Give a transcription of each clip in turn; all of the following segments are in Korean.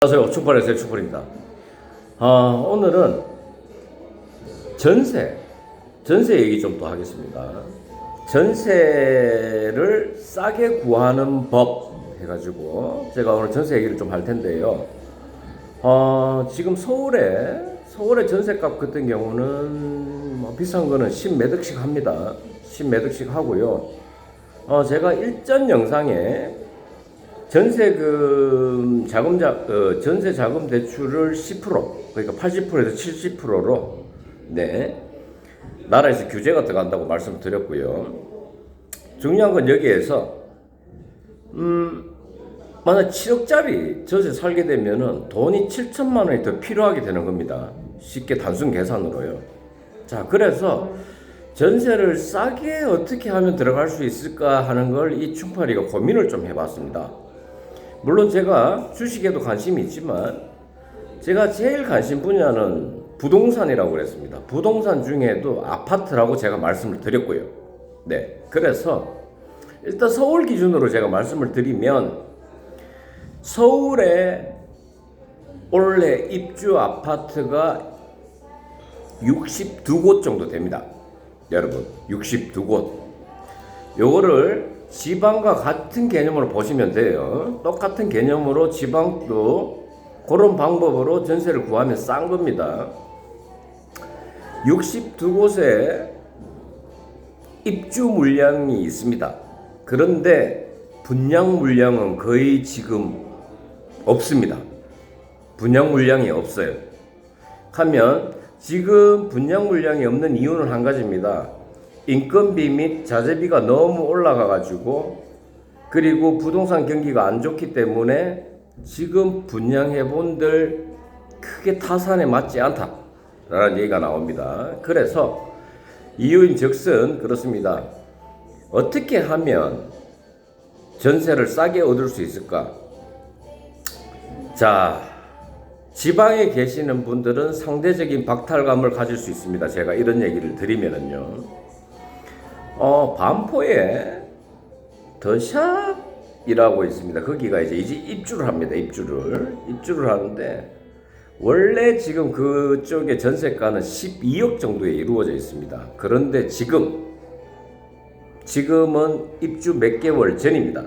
안녕하세요. 축발에서의 축발입니다. 오늘은 전세 얘기 좀 더 하겠습니다. 전세를 싸게 구하는 법 해가지고 제가 오늘 전세 얘기를 좀 할 텐데요. 지금 서울의 전세값 같은 경우는 뭐 비싼 거는 10몇 억씩 합니다. 10몇 억씩 하고요. 제가 일전 영상에 전세 자금 대출을 10%, 그러니까 80%에서 70%로, 나라에서 규제가 들어간다고 말씀을 드렸고요. 중요한 건 여기에서, 만약 7억짜리 전세 살게 되면은 돈이 7천만 원이 더 필요하게 되는 겁니다. 쉽게 단순 계산으로요. 자, 그래서 전세를 싸게 어떻게 하면 들어갈 수 있을까 하는 걸 이 충팔이가 고민을 좀 해봤습니다. 물론 제가 주식에도 관심이 있지만 제가 제일 관심 분야는 부동산이라고 그랬습니다. 부동산 중에도 아파트라고 제가 말씀을 드렸고요. 그래서 일단 서울 기준으로 제가 말씀을 드리면 서울에 올해 입주 아파트가 62곳 정도 됩니다. 여러분, 62곳. 요거를 지방과 같은 개념으로 보시면 돼요. 똑같은 개념으로 지방도 그런 방법으로 전세를 구하면 싼 겁니다. 62곳에 입주 물량이 있습니다. 그런데 분양 물량은 거의 지금 없습니다. 분양 물량이 없어요. 하면 지금 분양 물량이 없는 이유는 한 가지입니다. 인건비 및 자재비가 너무 올라가 가지고, 그리고 부동산 경기가 안 좋기 때문에 지금 분양해본들 크게 타산에 맞지 않다라는 얘기가 나옵니다. 그래서 이유인즉슨 그렇습니다. 어떻게 하면 전세를 싸게 얻을 수 있을까? 자, 지방에 계시는 분들은 상대적인 박탈감을 가질 수 있습니다. 제가 이런 얘기를 드리면은요. 반포에 더샵이라고 있습니다. 거기가 이제 입주를 합니다. 입주를 하는데 원래 지금 그쪽의 전세가는 12억 정도에 이루어져 있습니다. 그런데 지금은 입주 몇 개월 전입니다.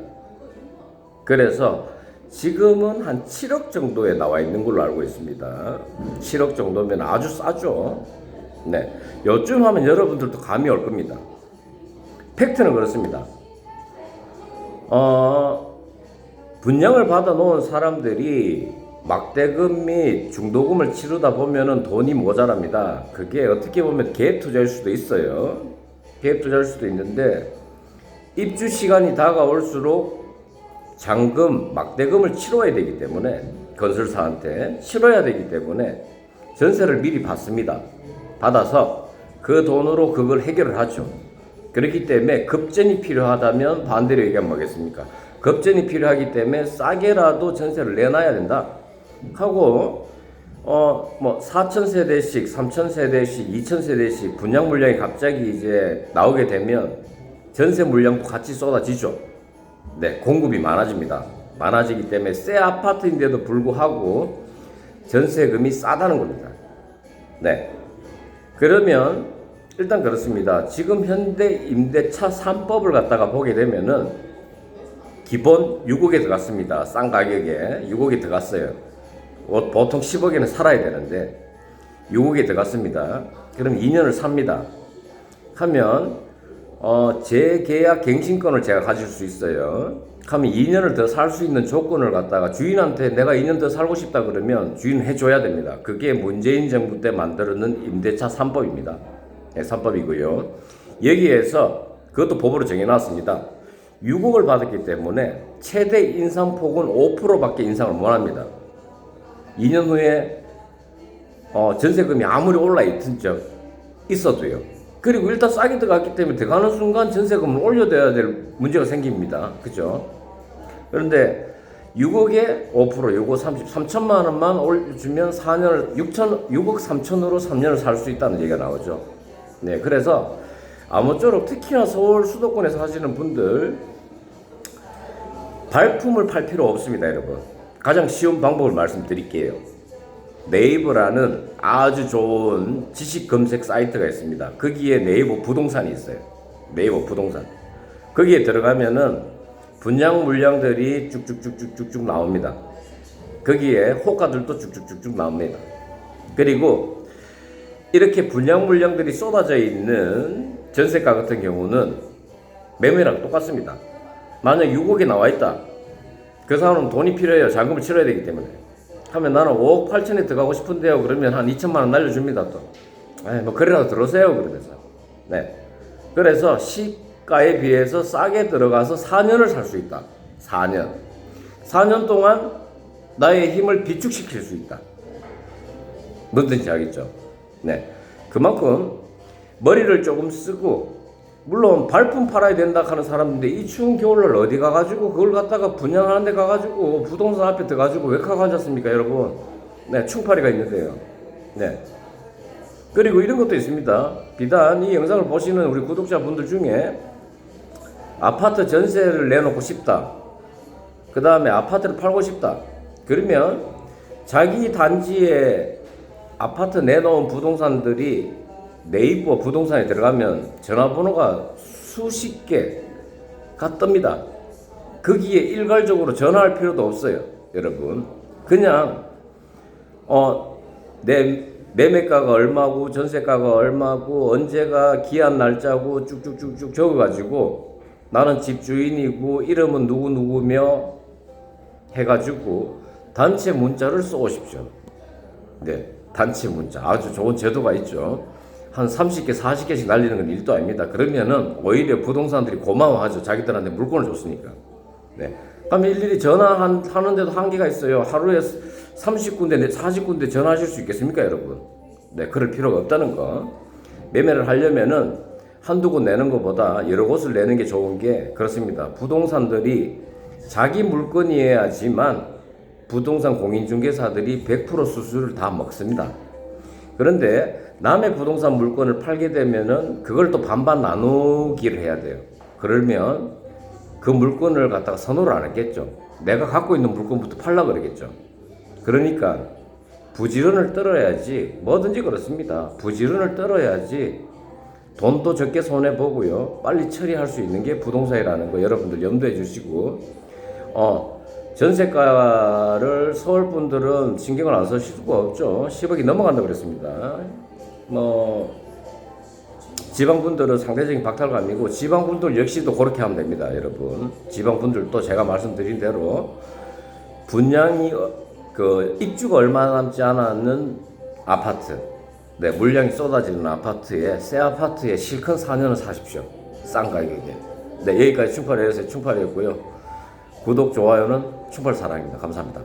그래서 지금은 한 7억 정도에 나와 있는 걸로 알고 있습니다. 7억 정도면 아주 싸죠. 요쯤 하면 여러분들도 감이 올 겁니다. 팩트는 그렇습니다. 분양을 받아 놓은 사람들이 막대금 및 중도금을 치르다 보면은 돈이 모자랍니다. 그게 어떻게 보면 갭 투자일 수도 있어요. 갭 투자일 수도 있는데 입주 시간이 다가올수록 잔금, 막대금을 치러야 되기 때문에 건설사한테 치러야 되기 때문에 전세를 미리 받습니다. 받아서 그 돈으로 그걸 해결을 하죠. 그렇기 때문에 급전이 필요하다면 반대로 얘기하면 뭐겠습니까? 급전이 필요하기 때문에 싸게라도 전세를 내놔야 된다 하고 4,000세대씩, 3,000세대씩, 2,000세대씩 분양 물량이 갑자기 이제 나오게 되면 전세 물량도 같이 쏟아지죠. 공급이 많아집니다. 많아지기 때문에 새 아파트인데도 불구하고 전세금이 싸다는 겁니다. 그러면 일단 그렇습니다. 지금 현대 임대차 3법을 갖다가 보게 되면은 기본 6억에 들어갔습니다. 싼 가격에 6억에 들어갔어요. 보통 10억에는 살아야 되는데 6억에 들어갔습니다. 그럼 2년을 삽니다. 하면 재계약 갱신권을 제가 가질 수 있어요. 하면 2년을 더 살 수 있는 조건을 갖다가 주인한테 내가 2년 더 살고 싶다 그러면 주인은 해줘야 됩니다. 그게 문재인 정부 때 만들어낸 임대차 3법입니다. 3법이고요. 여기에서 그것도 법으로 정해놨습니다. 6억을 받았기 때문에 최대 인상폭은 5%밖에 인상을 못합니다. 2년 후에 전세금이 아무리 올라있든 있어도요. 그리고 일단 싸게 들어갔기 때문에 들어가는 순간 전세금을 올려둬야 될 문제가 생깁니다. 그죠? 그런데 6억에 5%, 6억 3천만 원만 올려주면 6억 3천으로 3년을 살 수 있다는 얘기가 나오죠. 그래서 아무쪼록 특히나 서울 수도권에 사시는 분들 발품을 팔 필요 없습니다, 여러분. 가장 쉬운 방법을 말씀드릴게요. 네이버라는 아주 좋은 지식 검색 사이트가 있습니다. 거기에 네이버 부동산이 있어요. 네이버 부동산. 거기에 들어가면은 분양 물량들이 쭉쭉쭉쭉쭉 나옵니다. 거기에 호가들도 쭉쭉쭉쭉 나옵니다. 그리고 이렇게 분양 물량들이 쏟아져 있는 전세가 같은 경우는 매매랑 똑같습니다. 만약 6억이 나와 있다. 그 사람은 돈이 필요해요. 자금을 치러야 되기 때문에. 하면 나는 5억 8천에 들어가고 싶은데요. 그러면 한 2천만 원 날려줍니다. 또. 뭐 그래라도 들어오세요. 그러면서. 네. 그래서 시가에 비해서 싸게 들어가서 4년을 살 수 있다. 4년. 4년 동안 나의 힘을 비축시킬 수 있다. 뭐든지 하겠죠. 네. 그만큼 머리를 조금 쓰고, 물론 발품 팔아야 된다 하는 사람인데 이 추운 겨울날 어디 가가지고 그걸 갖다가 분양하는 데 가가지고 부동산 앞에 들어가지고 왜 가고 앉았습니까, 여러분? 네, 충파리가 있는데요. 네. 그리고 이런 것도 있습니다. 비단 이 영상을 보시는 우리 구독자분들 중에 아파트 전세를 내놓고 싶다. 그 다음에 아파트를 팔고 싶다. 그러면 자기 단지에 아파트 내놓은 부동산들이 네이버 부동산에 들어가면 전화번호가 수십 개가 뜹니다. 거기에 일괄적으로 전화할 필요도 없어요, 여러분. 그냥 내 매매가가 얼마고 전세가가 얼마고 언제가 기한 날짜고 쭉쭉쭉쭉 적어가지고 나는 집주인이고 이름은 누구누구며 해가지고 단체 문자를 쏘십시오. 네, 단체 문자 아주 좋은 제도가 있죠. 한 30개, 40개씩 날리는 건 일도 아닙니다. 그러면은 오히려 부동산들이 고마워하죠. 자기들한테 물건을 줬으니까. 네. 그럼 일일이 전화하는데도 한계가 있어요. 하루에 30군데, 40군데 전화하실 수 있겠습니까, 여러분? 네, 그럴 필요가 없다는 거. 매매를 하려면은 한두 곳 내는 것보다 여러 곳을 내는 게 좋은 게 그렇습니다. 부동산들이 자기 물건이어야지만 부동산 공인중개사들이 100% 수수료를 다 먹습니다. 그런데 남의 부동산 물건을 팔게 되면은 그걸 또 반반 나누기를 해야 돼요. 그러면 그 물건을 갖다가 선호를 안 했겠죠. 내가 갖고 있는 물건부터 팔려고 그러겠죠. 그러니까 부지런을 떨어야지, 뭐든지 그렇습니다. 부지런을 떨어야지 돈도 적게 손해보고요. 빨리 처리할 수 있는 게 부동산이라는 거 여러분들 염두해 주시고, 전세가를 서울 분들은 신경을 안 쓰실 수가 없죠. 10억이 넘어간다고 그랬습니다. 지방분들은 상대적인 박탈감이고, 지방분들 역시도 그렇게 하면 됩니다, 여러분. 지방분들도 제가 말씀드린 대로 분양이 입주가 얼마 남지 않았는 아파트, 네, 물량이 쏟아지는 아파트에, 새 아파트에 실컷 4년을 사십시오. 싼 가격에. 네, 여기까지 충팔에서 충팔이었고요. 구독, 좋아요는 충팔사랑입니다. 감사합니다.